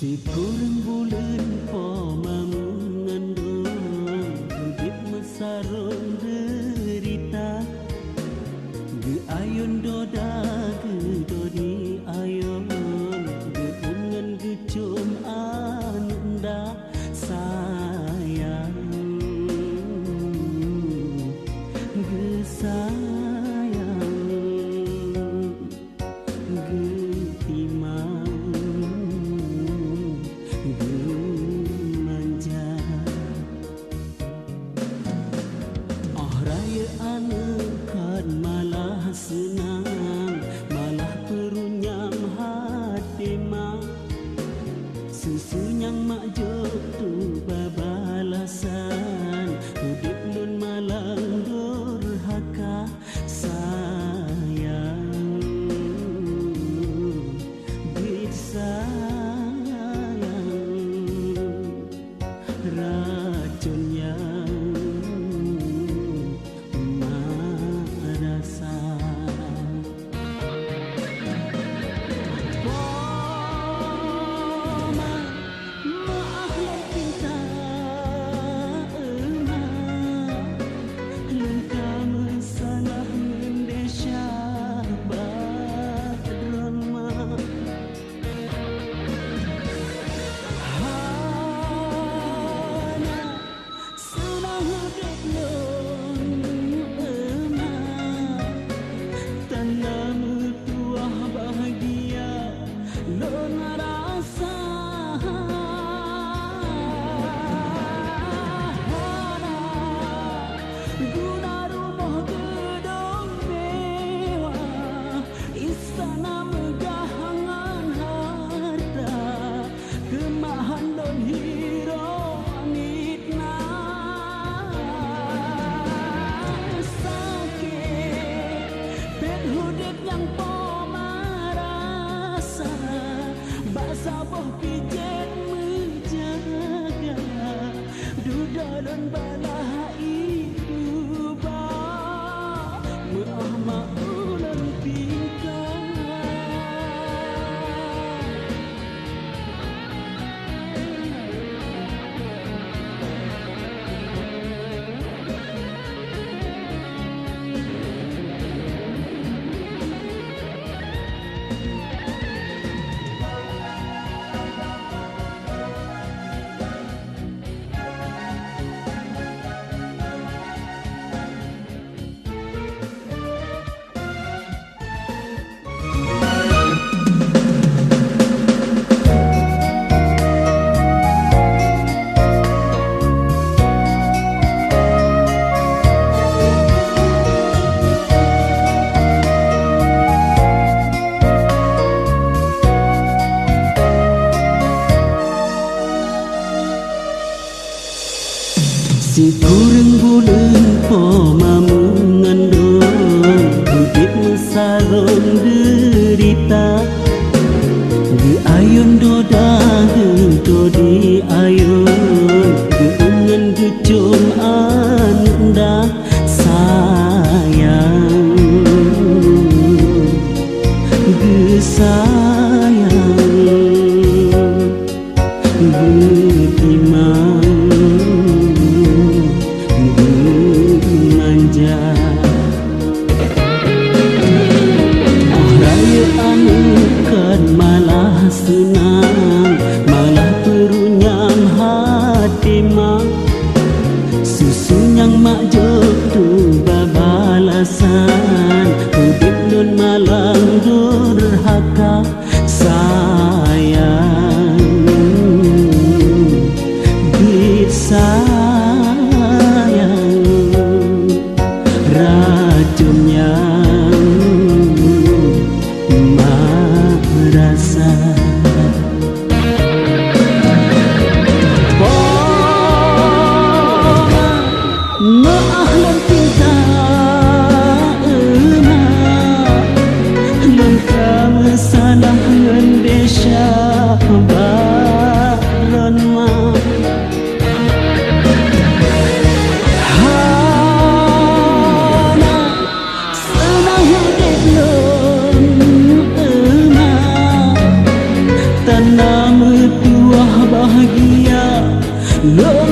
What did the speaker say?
Kurang bulan poma mengandung hidup mesarong derita ge ayon doda ge dodi ayon ge ungan ge cum anda sayang ge sayang ge timang manja oh raya kan malah senang malah perunyam hati mak susunyang mak jok tu babalasan hidup nun malang durhaka sayang bisa racun yang merasa maaf yang cinta lengkap salah mendesya badrama saboh pijet menjaga dudalan balah ibu ba maah maulan pintar si kurang bulan poma mengandung hidup mesarong derita ge ayon doda ge dodi ayon ge ungan ge cum anda sayang ge sayang ge timang malah senang malah perunyam hati mak susunyang mak jok tu babalasan hidup nun malang durhaka sayang disayang racun yang merasa maaf lan cinta lengkap salah Lo